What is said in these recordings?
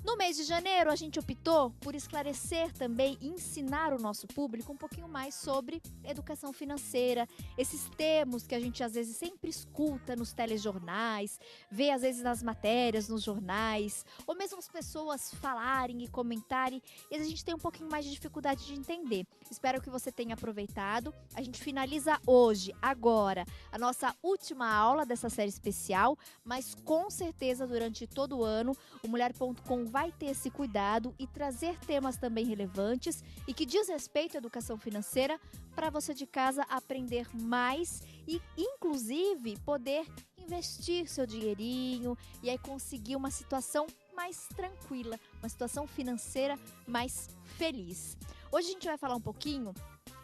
No mês de janeiro, a gente optou por esclarecer também e ensinar o nosso público um pouquinho mais sobre educação financeira, esses termos que a gente às vezes sempre escuta nos telejornais, vê às vezes nas matérias, nos jornais, ou mesmo as pessoas falarem e comentarem, e a gente tem um pouquinho mais de dificuldade de entender. Espero que você tenha aproveitado. A gente finaliza hoje, agora, a nossa última aula dessa série especial, mas com certeza durante todo o ano, o Mulher.com vai ter esse cuidado e trazer temas também relevantes e que diz respeito à educação financeira para você de casa aprender mais e, inclusive, poder investir seu dinheirinho e aí conseguir uma situação mais tranquila, uma situação financeira mais feliz. Hoje a gente vai falar um pouquinho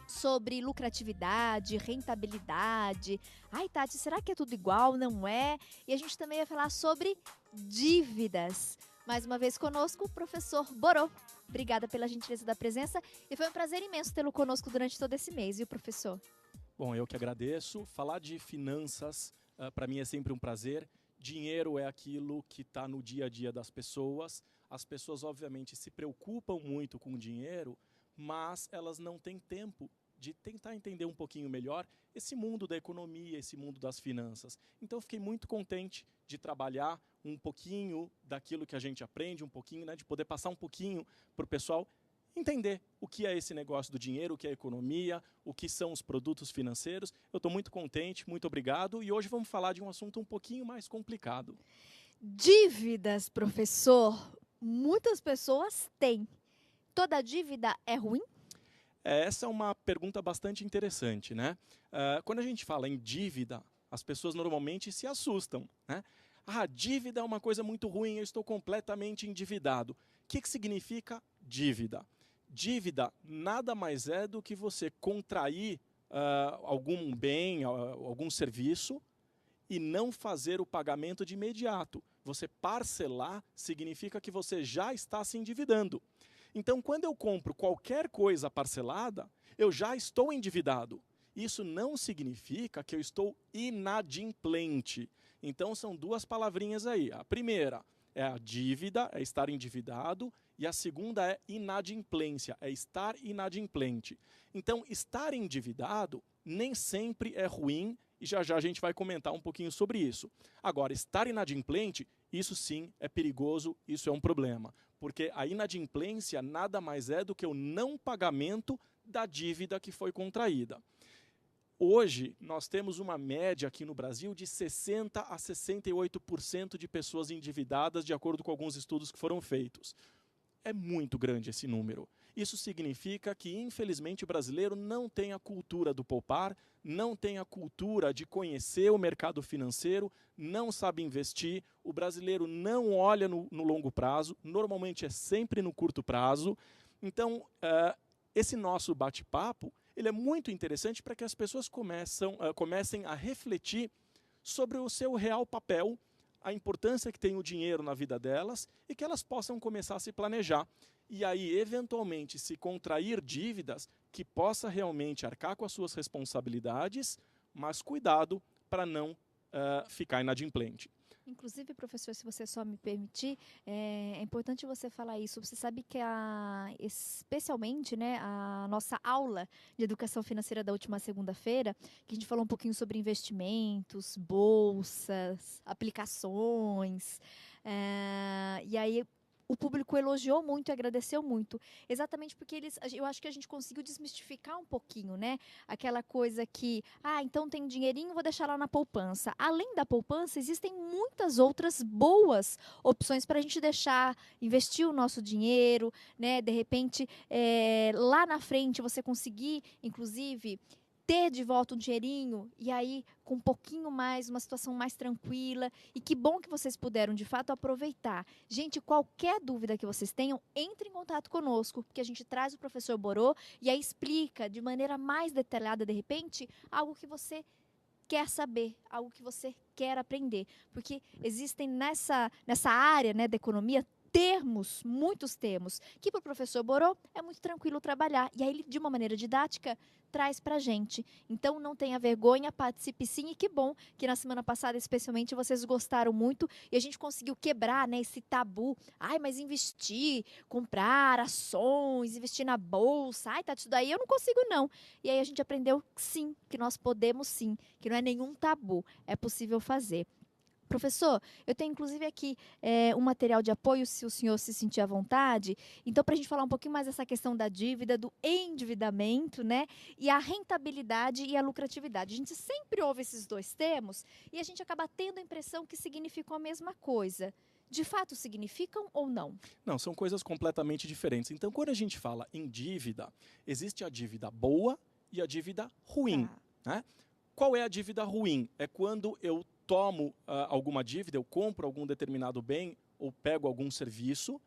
sobre lucratividade, rentabilidade. Ai, Tati, será que é tudo igual? Não é? E a gente também vai falar sobre dívidas. Mais uma vez conosco, o professor Borô. Obrigada pela gentileza da presença e foi um prazer imenso tê-lo conosco durante todo esse mês, viu, professor? Bom, eu que agradeço. Falar de finanças, para mim é sempre um prazer. Dinheiro é aquilo que está no dia a dia das pessoas. As pessoas, obviamente, se preocupam muito com o dinheiro, mas elas não têm tempo de tentar entender um pouquinho melhor esse mundo da economia, esse mundo das finanças. Então, eu fiquei muito contente de trabalhar um pouquinho daquilo que a gente aprende, um pouquinho, né, de poder passar um pouquinho para o pessoal entender o que é esse negócio do dinheiro, o que é a economia, o que são os produtos financeiros. Eu estou muito contente, muito obrigado. E hoje vamos falar de um assunto um pouquinho mais complicado. Dívidas, professor. Muitas pessoas têm. Toda dívida é ruim? Essa é uma pergunta bastante interessante, né? Quando a gente fala em dívida, as pessoas normalmente se assustam, né? Ah, dívida é uma coisa muito ruim, eu estou completamente endividado. O que significa dívida? Dívida nada mais é do que você contrair algum bem, algum serviço e não fazer o pagamento de imediato. Você parcelar significa que você já está se endividando. Então, quando eu compro qualquer coisa parcelada, eu já estou endividado. Isso não significa que eu estou inadimplente. Então, são duas palavrinhas aí. A primeira é a dívida, é estar endividado, e a segunda é inadimplência, é estar inadimplente. Então, estar endividado nem sempre é ruim, e já já a gente vai comentar um pouquinho sobre isso. Agora, estar inadimplente, isso sim é perigoso, isso é um problema. Porque a inadimplência nada mais é do que o não pagamento da dívida que foi contraída. Hoje, nós temos uma média aqui no Brasil de 60% a 68% de pessoas endividadas, de acordo com alguns estudos que foram feitos. É muito grande esse número. Isso significa que, infelizmente, o brasileiro não tem a cultura do poupar, não tem a cultura de conhecer o mercado financeiro, não sabe investir, o brasileiro não olha no longo prazo, normalmente é sempre no curto prazo. Então, esse nosso bate-papo ele é muito interessante para que as pessoas comecem a refletir sobre o seu real papel, a importância que tem o dinheiro na vida delas e que elas possam começar a se planejar. E aí, eventualmente, se contrair dívidas que possa realmente arcar com as suas responsabilidades, mas cuidado para não ficar inadimplente. Inclusive, professor, se você só me permitir, é importante você falar isso. Você sabe que, especialmente, né, a nossa aula de educação financeira da última segunda-feira, que a gente falou um pouquinho sobre investimentos, bolsas, aplicações, e aí o público elogiou muito e agradeceu muito, exatamente porque eu acho que a gente conseguiu desmistificar um pouquinho, né? Aquela coisa que, então tem dinheirinho, vou deixar lá na poupança. Além da poupança, existem muitas outras boas opções para a gente deixar, investir o nosso dinheiro, né? De repente, lá na frente você conseguir, inclusive, ter de volta um dinheirinho e aí com um pouquinho mais, uma situação mais tranquila. E que bom que vocês puderam, de fato, aproveitar. Gente, qualquer dúvida que vocês tenham, entre em contato conosco, porque a gente traz o professor Borô e aí explica de maneira mais detalhada, de repente, algo que você quer saber, algo que você quer aprender. Porque existem nessa área, né, da economia termos, muitos termos, que para o professor Borô é muito tranquilo trabalhar. E aí ele, de uma maneira didática, traz para a gente. Então, não tenha vergonha, participe sim. E que bom que na semana passada, especialmente, vocês gostaram muito e a gente conseguiu quebrar, né, esse tabu. Ai, mas investir, comprar ações, investir na bolsa, ai, tá, isso daí eu não consigo não. E aí a gente aprendeu sim, que nós podemos sim, que não é nenhum tabu, é possível fazer. Professor, eu tenho inclusive aqui um material de apoio, se o senhor se sentir à vontade. Então, para a gente falar um pouquinho mais dessa questão da dívida, do endividamento, né? E a rentabilidade e a lucratividade. A gente sempre ouve esses dois termos e a gente acaba tendo a impressão que significam a mesma coisa. De fato, significam ou não? Não, são coisas completamente diferentes. Então, quando a gente fala em dívida, existe a dívida boa e a dívida ruim. Tá. Né? Qual é a dívida ruim? É quando eu tomo alguma dívida, eu compro algum determinado bem ou pego algum serviço,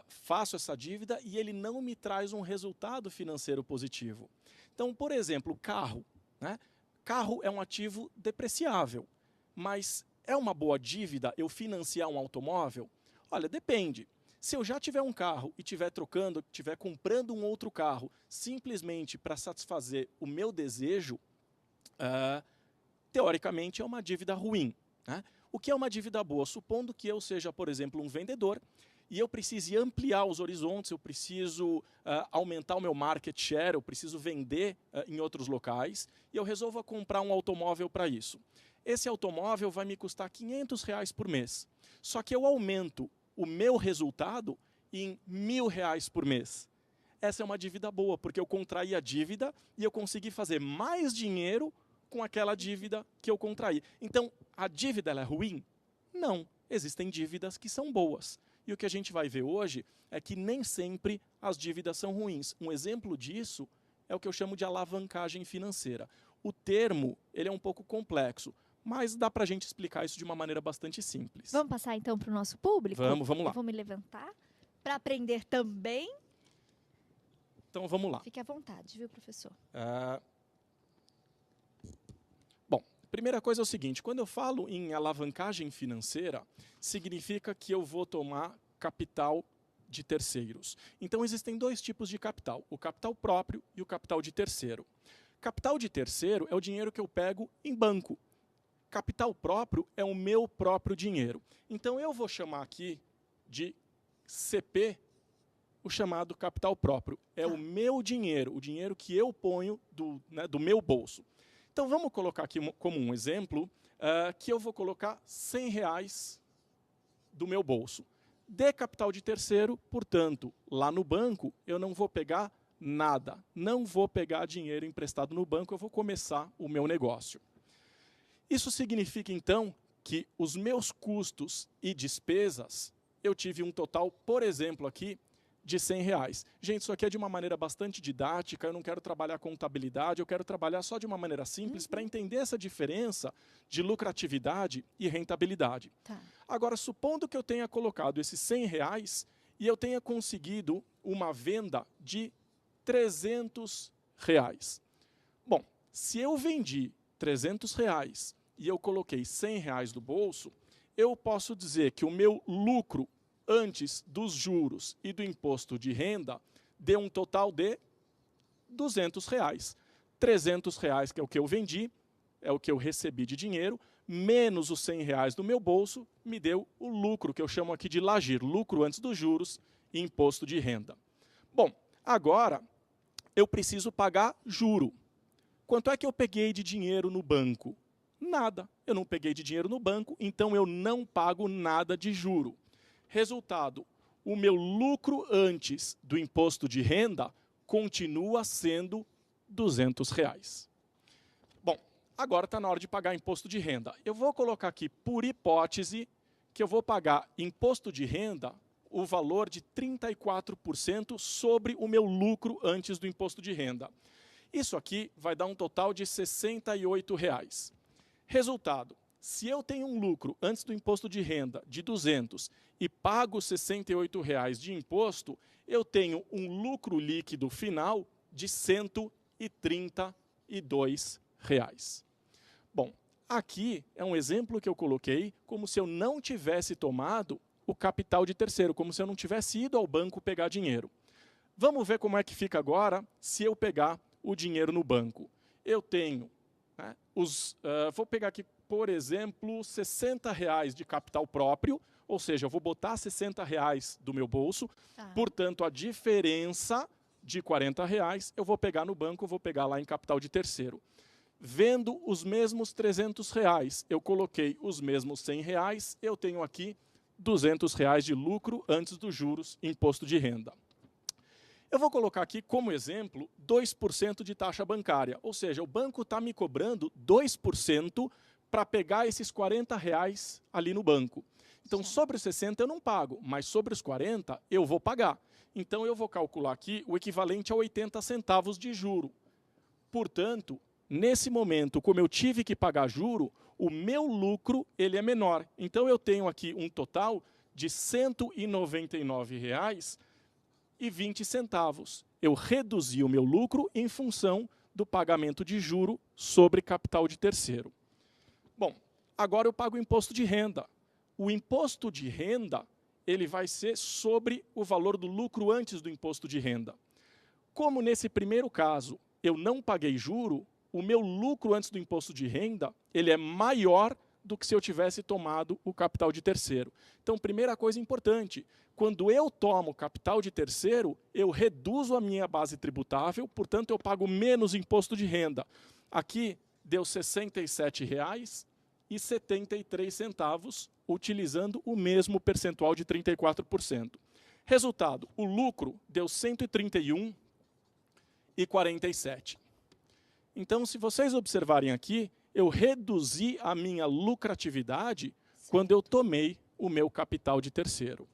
faço essa dívida e ele não me traz um resultado financeiro positivo. Então, por exemplo, carro. Né? Carro é um ativo depreciável, mas é uma boa dívida eu financiar um automóvel? Olha, depende. Se eu já tiver um carro e estiver trocando, estiver comprando um outro carro simplesmente para satisfazer o meu desejo, teoricamente é uma dívida ruim. Né? O que é uma dívida boa? Supondo que eu seja, por exemplo, um vendedor e eu precise ampliar os horizontes, eu preciso aumentar o meu market share, eu preciso vender em outros locais e eu resolvo comprar um automóvel para isso. Esse automóvel vai me custar R$500 por mês. Só que eu aumento o meu resultado em R$1.000 por mês. Essa é uma dívida boa, porque eu contraí a dívida e eu consegui fazer mais dinheiro com aquela dívida que eu contraí. Então, a dívida ela é ruim? Não. Existem dívidas que são boas. E o que a gente vai ver hoje é que nem sempre as dívidas são ruins. Um exemplo disso é o que eu chamo de alavancagem financeira. O termo ele é um pouco complexo, mas dá para a gente explicar isso de uma maneira bastante simples. Vamos passar então para o nosso público? Vamos lá. Eu vou me levantar para aprender também. Então, vamos lá. Fique à vontade, viu, professor? Bom, primeira coisa é o seguinte, quando eu falo em alavancagem financeira, significa que eu vou tomar capital de terceiros. Então, existem dois tipos de capital, o capital próprio e o capital de terceiro. Capital de terceiro é o dinheiro que eu pego em banco. Capital próprio é o meu próprio dinheiro. Então, eu vou chamar aqui de CP o chamado capital próprio. É o meu dinheiro, o dinheiro que eu ponho do meu bolso. Então, vamos colocar aqui como um exemplo que eu vou colocar R$100 do meu bolso. De capital de terceiro, portanto, lá no banco, eu não vou pegar nada. Não vou pegar dinheiro emprestado no banco, eu vou começar o meu negócio. Isso significa, então, que os meus custos e despesas, eu tive um total, por exemplo, aqui, de R$100. Gente, isso aqui é de uma maneira bastante didática, eu não quero trabalhar contabilidade, eu quero trabalhar só de uma maneira simples para entender essa diferença de lucratividade e rentabilidade. Tá. Agora, supondo que eu tenha colocado esses R$100 e eu tenha conseguido uma venda de R$300. Bom, se eu vendi R$300 e eu coloquei R$100 do bolso, eu posso dizer que o meu lucro antes dos juros e do imposto de renda deu um total de R$200. R$300, que é o que eu vendi, é o que eu recebi de dinheiro, menos os R$100 do meu bolso, me deu o lucro, que eu chamo aqui de LAGIR, lucro antes dos juros e imposto de renda. Bom, agora eu preciso pagar juro. Quanto é que eu peguei de dinheiro no banco? Nada. Eu não peguei de dinheiro no banco, então eu não pago nada de juro. Resultado, o meu lucro antes do imposto de renda continua sendo R$200. Bom, agora está na hora de pagar imposto de renda. Eu vou colocar aqui, por hipótese, que eu vou pagar imposto de renda o valor de 34% sobre o meu lucro antes do imposto de renda. Isso aqui vai dar um total de R$68. Resultado, se eu tenho um lucro antes do imposto de renda de 200 e pago R$68 de imposto, eu tenho um lucro líquido final de R$132. Bom, aqui é um exemplo que eu coloquei como se eu não tivesse tomado o capital de terceiro, como se eu não tivesse ido ao banco pegar dinheiro. Vamos ver como é que fica agora se eu pegar o dinheiro no banco. Eu tenho, né, vou pegar aqui, por exemplo, R$60 de capital próprio, ou seja, eu vou botar R$60 do meu bolso, portanto, a diferença de R$40 eu vou pegar no banco, vou pegar lá em capital de terceiro. Vendo os mesmos R$300, eu coloquei os mesmos R$100, eu tenho aqui R$200 de lucro antes dos juros, imposto de renda. Eu vou colocar aqui como exemplo 2% de taxa bancária, ou seja, o banco está me cobrando 2% para pegar esses R$40 ali no banco. Então, sobre os 60 eu não pago, mas sobre os 40 eu vou pagar. Então, eu vou calcular aqui o equivalente a 80 centavos de juro. Portanto, nesse momento, como eu tive que pagar juro, o meu lucro ele é menor. Então, eu tenho aqui um total de R$199,20. Eu reduzi o meu lucro em função do pagamento de juro sobre capital de terceiro. Bom, agora eu pago o imposto de renda. O imposto de renda ele vai ser sobre o valor do lucro antes do imposto de renda. Como nesse primeiro caso eu não paguei juro, o meu lucro antes do imposto de renda ele é maior do que se eu tivesse tomado o capital de terceiro. Então, primeira coisa importante, quando eu tomo capital de terceiro, eu reduzo a minha base tributável, portanto, eu pago menos imposto de renda. Aqui deu R$67,73, utilizando o mesmo percentual de 34%. Resultado, o lucro deu R$131,47. Então, se vocês observarem aqui, eu reduzi a minha lucratividade quando eu tomei o meu capital de terceiro.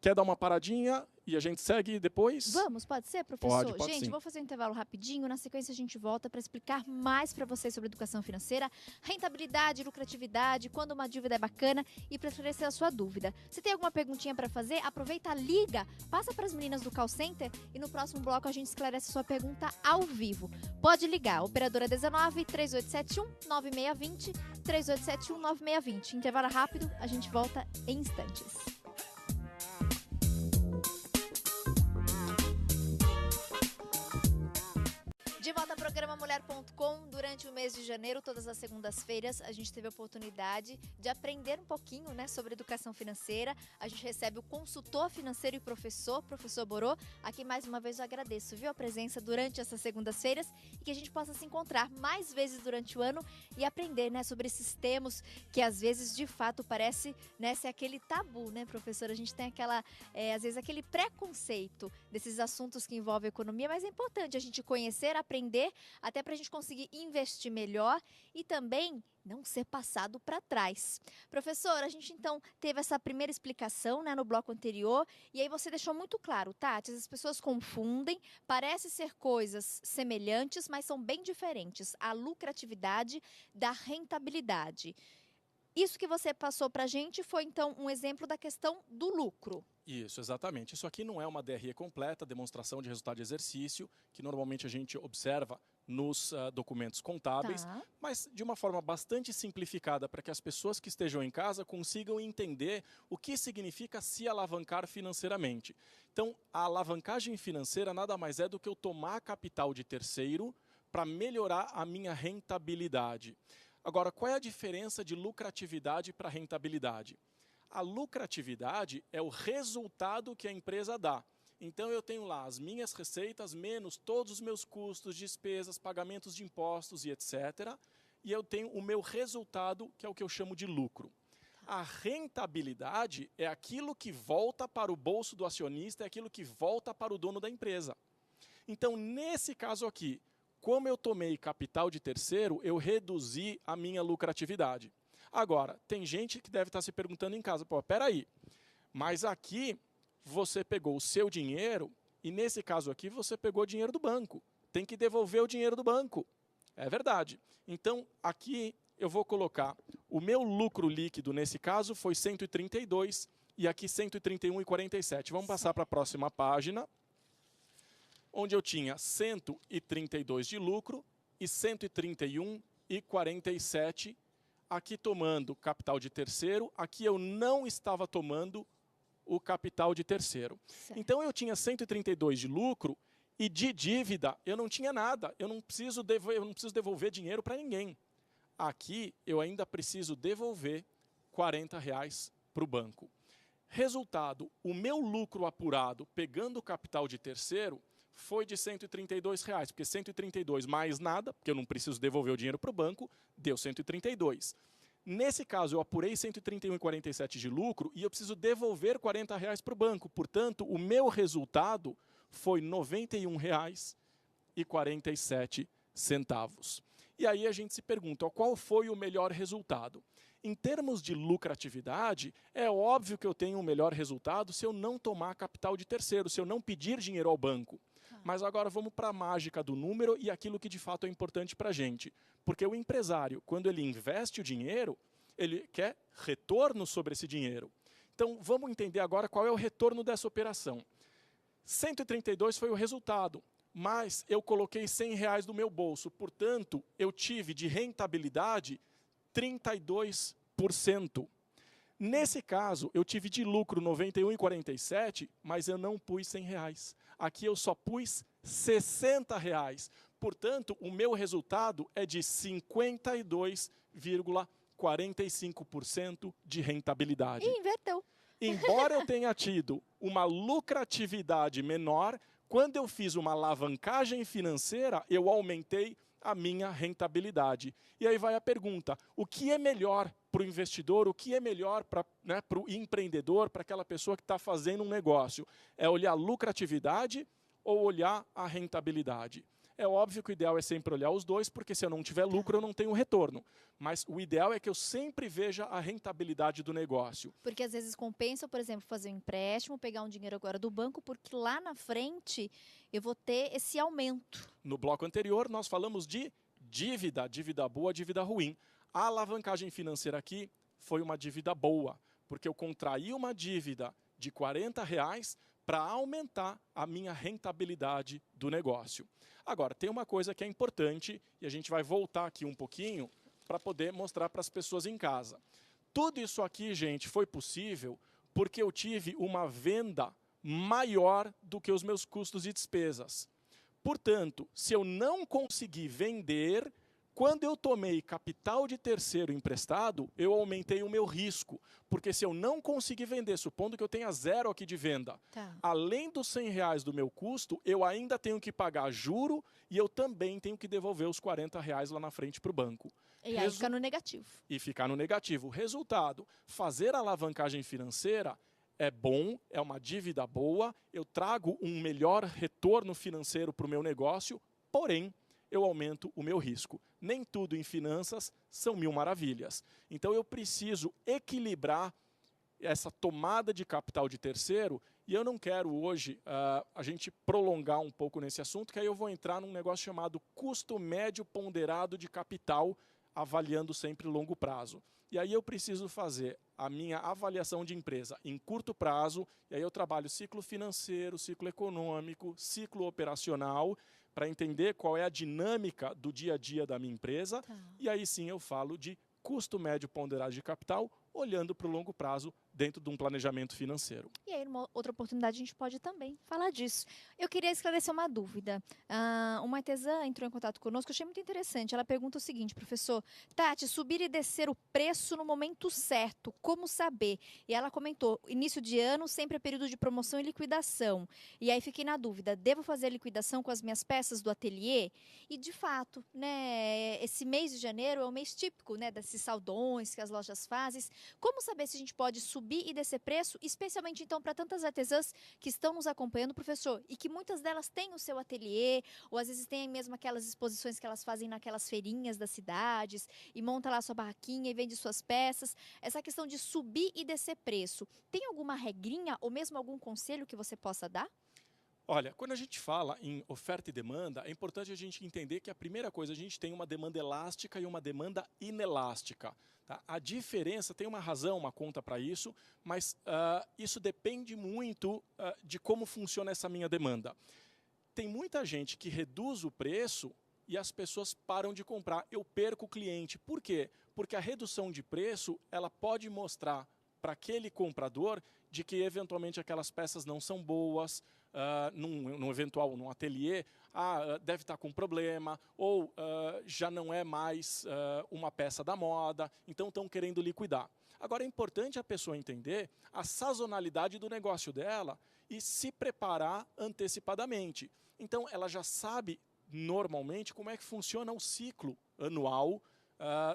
Quer dar uma paradinha e a gente segue depois? Vamos, pode ser, professor? Pode Gente, sim. vou fazer um intervalo rapidinho. Na sequência, a gente volta para explicar mais para vocês sobre educação financeira, rentabilidade, lucratividade, quando uma dívida é bacana e para esclarecer a sua dúvida. Se tem alguma perguntinha para fazer, aproveita, liga, passa para as meninas do call center e no próximo bloco a gente esclarece a sua pergunta ao vivo. Pode ligar, operadora 19 3871 9620, 3871 9620. Intervalo rápido, a gente volta em instantes. De volta ao programa Mulher.com. Durante o mês de janeiro, todas as segundas-feiras, a gente teve a oportunidade de aprender um pouquinho, né, sobre educação financeira. A gente recebe o consultor financeiro e professor Borô. Aqui mais uma vez eu agradeço, viu, a presença durante essas segundas-feiras e que a gente possa se encontrar mais vezes durante o ano e aprender, né, sobre esses termos que às vezes de fato parece, né, ser aquele tabu, né, professor? A gente tem aquela, às vezes aquele preconceito desses assuntos que envolvem economia, mas é importante a gente conhecer, aprender, até para a gente conseguir investir melhor e também não ser passado para trás. Professor, a gente então teve essa primeira explicação, né, no bloco anterior, e aí você deixou muito claro, Tati, as pessoas confundem, parece ser coisas semelhantes, mas são bem diferentes, a lucratividade da rentabilidade. Isso que você passou para a gente foi, então, um exemplo da questão do lucro. Isso, exatamente. Isso aqui não é uma DRE completa, demonstração de resultado de exercício, que normalmente a gente observa nos documentos contábeis, mas de uma forma bastante simplificada para que as pessoas que estejam em casa consigam entender o que significa se alavancar financeiramente. Então, a alavancagem financeira nada mais é do que eu tomar capital de terceiro para melhorar a minha rentabilidade. Agora, qual é a diferença de lucratividade para rentabilidade? A lucratividade é o resultado que a empresa dá. Então, eu tenho lá as minhas receitas menos todos os meus custos, despesas, pagamentos de impostos e etc. E eu tenho o meu resultado, que é o que eu chamo de lucro. A rentabilidade é aquilo que volta para o bolso do acionista, é aquilo que volta para o dono da empresa. Então, nesse caso aqui, como eu tomei capital de terceiro, eu reduzi a minha lucratividade. Agora, tem gente que deve estar se perguntando em casa, pô, peraí, mas aqui você pegou o seu dinheiro e nesse caso aqui você pegou o dinheiro do banco. Tem que devolver o dinheiro do banco. É verdade. Então, aqui eu vou colocar o meu lucro líquido, nesse caso, foi 132 e aqui 131,47. Vamos passar para a próxima página, onde eu tinha 132 de lucro e 131,47 aqui tomando capital de terceiro, aqui eu não estava tomando o capital de terceiro. Certo. Então eu tinha 132 de lucro e de dívida eu não tinha nada. Eu não preciso devolver dinheiro para ninguém. Aqui eu ainda preciso devolver R$ 40 para o banco. Resultado, o meu lucro apurado pegando o capital de terceiro foi de R$ 132, porque 132 mais nada, porque eu não preciso devolver o dinheiro para o banco, deu 132. Nesse caso, eu apurei 131,47 de lucro e eu preciso devolver R$ 40 para o banco. Portanto, o meu resultado foi R$ 91,47. E aí a gente se pergunta, qual foi o melhor resultado? Em termos de lucratividade, é óbvio que eu tenho um melhor resultado se eu não tomar capital de terceiro, se eu não pedir dinheiro ao banco. Mas agora vamos para a mágica do número e aquilo que de fato é importante para a gente. Porque o empresário, quando ele investe o dinheiro, ele quer retorno sobre esse dinheiro. Então vamos entender agora qual é o retorno dessa operação. 132 foi o resultado, mas eu coloquei R$ 100 no meu bolso. Portanto, eu tive de rentabilidade 32%. Nesse caso, eu tive de lucro 91,47, mas eu não pus R$ 100. Aqui eu só pus R$ 60. Portanto, o meu resultado é de 52,45% de rentabilidade. E inverteu. Embora eu tenha tido uma lucratividade menor, quando eu fiz uma alavancagem financeira, eu aumentei a minha rentabilidade. E aí vai a pergunta, o que é melhor para o investidor, o que é melhor para o empreendedor, para aquela pessoa que está fazendo um negócio? É olhar a lucratividade ou olhar a rentabilidade? É óbvio que o ideal é sempre olhar os dois, porque se eu não tiver lucro, eu não tenho retorno. Mas o ideal é que eu sempre veja a rentabilidade do negócio. Porque às vezes compensa, por exemplo, fazer um empréstimo, pegar um dinheiro agora do banco, porque lá na frente eu vou ter esse aumento. No bloco anterior, nós falamos de dívida, dívida boa, dívida ruim. A alavancagem financeira aqui foi uma dívida boa, porque eu contraí uma dívida de R$ 40 para aumentar a minha rentabilidade do negócio. Agora, tem uma coisa que é importante, e a gente vai voltar aqui um pouquinho para poder mostrar para as pessoas em casa. Tudo isso aqui, gente, foi possível porque eu tive uma venda maior do que os meus custos e despesas. Portanto, se eu não conseguir vender, quando eu tomei capital de terceiro emprestado, eu aumentei o meu risco. Porque se eu não conseguir vender, supondo que eu tenha zero aqui de venda, além dos R$ 100 do meu custo, eu ainda tenho que pagar juro e eu também tenho que devolver os R$ 40 lá na frente para o banco. E aí fica no negativo. E ficar no negativo. Resultado, fazer alavancagem financeira é bom, é uma dívida boa, eu trago um melhor retorno financeiro para o meu negócio, porém, eu aumento o meu risco. Nem tudo em finanças são mil maravilhas. Então, eu preciso equilibrar essa tomada de capital de terceiro e eu não quero hoje a gente prolongar um pouco nesse assunto, que aí eu vou entrar num negócio chamado custo médio ponderado de capital, avaliando sempre longo prazo. E aí eu preciso fazer a minha avaliação de empresa em curto prazo, e aí eu trabalho ciclo financeiro, ciclo econômico, ciclo operacional, para entender qual é a dinâmica do dia a dia da minha empresa, e aí sim eu falo de custo médio ponderado de capital, olhando para o longo prazo dentro de um planejamento financeiro. E aí, numa outra oportunidade, a gente pode também falar disso. Eu queria esclarecer uma dúvida. Uma artesã entrou em contato conosco, eu achei muito interessante. Ela pergunta o seguinte, professor, Tati, subir e descer o preço no momento certo, como saber? E ela comentou, início de ano sempre é período de promoção e liquidação. E aí fiquei na dúvida, devo fazer liquidação com as minhas peças do ateliê? E de fato, né, esse mês de janeiro é o mês típico, né, desses saldões que as lojas fazem. Como saber se a gente pode subir e descer preço, especialmente então para tantas artesãs que estão nos acompanhando, professor, e que muitas delas têm o seu ateliê, ou às vezes têm mesmo aquelas exposições que elas fazem naquelas feirinhas das cidades, e monta lá sua barraquinha e vende suas peças. Essa questão de subir e descer preço, tem alguma regrinha ou mesmo algum conselho que você possa dar? Olha, quando a gente fala em oferta e demanda, é importante a gente entender que a primeira coisa, a gente tem uma demanda elástica e uma demanda inelástica. Tá? A diferença, tem uma razão, uma conta para isso, mas isso depende muito de como funciona essa minha demanda. Tem muita gente que reduz o preço e as pessoas param de comprar. Eu perco o cliente. Por quê? porque a redução de preço ela pode mostrar para aquele comprador de que eventualmente aquelas peças não são boas, num ateliê, deve estar com problema, ou já não é mais uma peça da moda, então estão querendo liquidar. Agora é importante a pessoa entender a sazonalidade do negócio dela e se preparar antecipadamente. Então ela já sabe normalmente como é que funciona o ciclo anual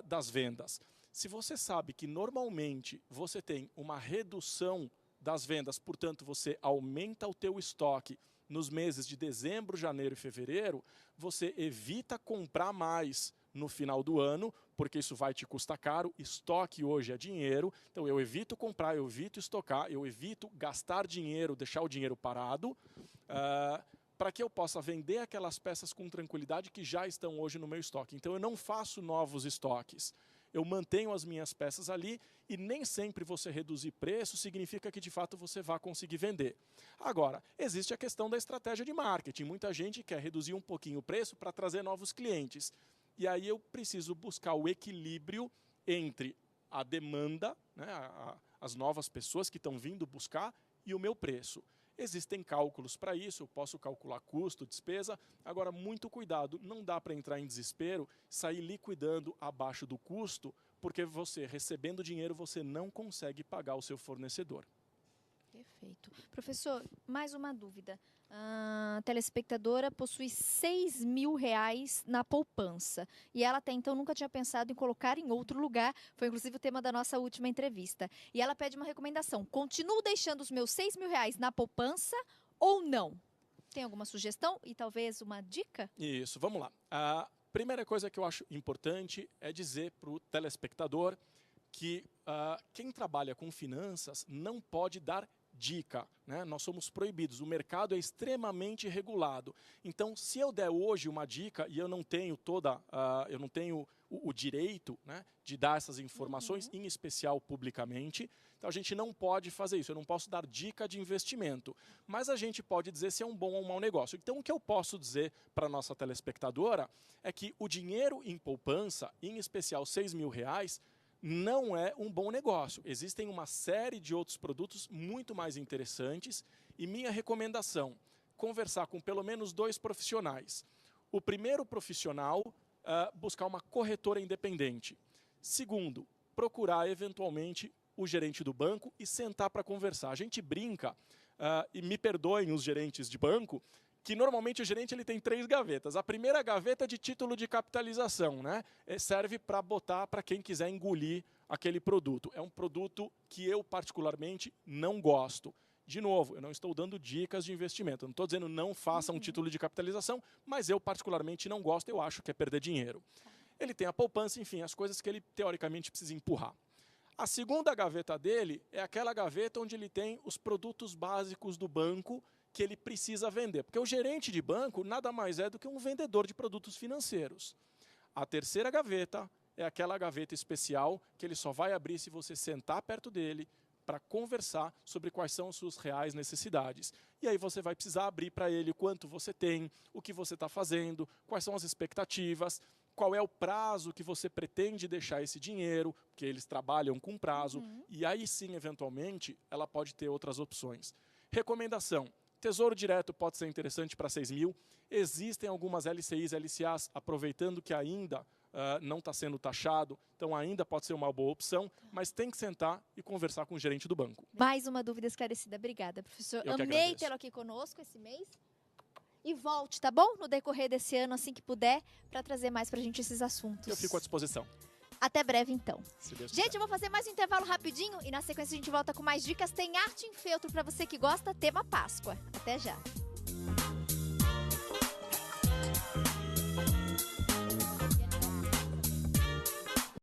das vendas. Se você sabe que normalmente você tem uma redução das vendas, portanto você aumenta o teu estoque nos meses de dezembro, janeiro e fevereiro, você evita comprar mais no final do ano, porque isso vai te custar caro. Estoque hoje é dinheiro, então eu evito comprar, eu evito estocar, eu evito gastar dinheiro, deixar o dinheiro parado, para que eu possa vender aquelas peças com tranquilidade que já estão hoje no meu estoque. Então eu não faço novos estoques. Eu mantenho as minhas peças ali e nem sempre você reduzir preço significa que de fato você vai conseguir vender. Agora, existe a questão da estratégia de marketing. Muita gente quer reduzir um pouquinho o preço para trazer novos clientes. E aí eu preciso buscar o equilíbrio entre a demanda, né, as novas pessoas que estão vindo buscar, e o meu preço. Existem cálculos para isso, eu posso calcular custo, despesa. Agora, muito cuidado, não dá para entrar em desespero, sair liquidando abaixo do custo, porque você, recebendo dinheiro, você não consegue pagar o seu fornecedor. Perfeito. Professor, mais uma dúvida. A telespectadora possui R$6.000 na poupança e ela até então nunca tinha pensado em colocar em outro lugar, foi inclusive o tema da nossa última entrevista. E ela pede uma recomendação: continuo deixando os meus R$6.000 na poupança ou não? Tem alguma sugestão e talvez uma dica? Isso, vamos lá. A primeira coisa que eu acho importante é dizer para o telespectador que quem trabalha com finanças não pode dar dica, né? Nós somos proibidos, o mercado é extremamente regulado. Então, se eu der hoje uma dica e eu não tenho o direito, né, de dar essas informações, em especial publicamente, então a gente não pode fazer isso. Eu não posso dar dica de investimento, mas a gente pode dizer se é um bom ou um mau negócio. Então, o que eu posso dizer para a nossa telespectadora é que o dinheiro em poupança, em especial R$6.000, não é um bom negócio. Existem uma série de outros produtos muito mais interessantes e minha recomendação, conversar com pelo menos 2 profissionais. O primeiro profissional, buscar uma corretora independente. Segundo, procurar eventualmente o gerente do banco e sentar para conversar. A gente brinca, e me perdoem os gerentes de banco, que normalmente o gerente ele tem 3 gavetas. A primeira gaveta é de título de capitalização, né? Serve para botar para quem quiser engolir aquele produto. É um produto que eu particularmente não gosto. De novo, eu não estou dando dicas de investimento. Eu não estou dizendo não faça um título de capitalização, mas eu particularmente não gosto, eu acho que é perder dinheiro. Ele tem a poupança, enfim, as coisas que ele teoricamente precisa empurrar. A segunda gaveta dele é aquela gaveta onde ele tem os produtos básicos do banco que ele precisa vender. Porque o gerente de banco nada mais é do que um vendedor de produtos financeiros. A terceira gaveta é aquela gaveta especial que ele só vai abrir se você sentar perto dele para conversar sobre quais são as suas reais necessidades. E aí você vai precisar abrir para ele o quanto você tem, o que você está fazendo, quais são as expectativas, qual é o prazo que você pretende deixar esse dinheiro, porque eles trabalham com prazo, e aí sim, eventualmente, ela pode ter outras opções. Recomendação: Tesouro Direto pode ser interessante para 6.000. Existem algumas LCIs, LCAs, aproveitando que ainda não está sendo taxado, então ainda pode ser uma boa opção, mas tem que sentar e conversar com o gerente do banco. Mais uma dúvida esclarecida. Obrigada, professor. Amei tê-lo aqui conosco esse mês. E volte, tá bom? No decorrer desse ano, assim que puder, para trazer mais para a gente esses assuntos. Eu fico à disposição. Até breve, então. Gente, eu vou fazer mais um intervalo rapidinho e na sequência a gente volta com mais dicas. Tem arte em feltro para você que gosta, tema Páscoa. Até já.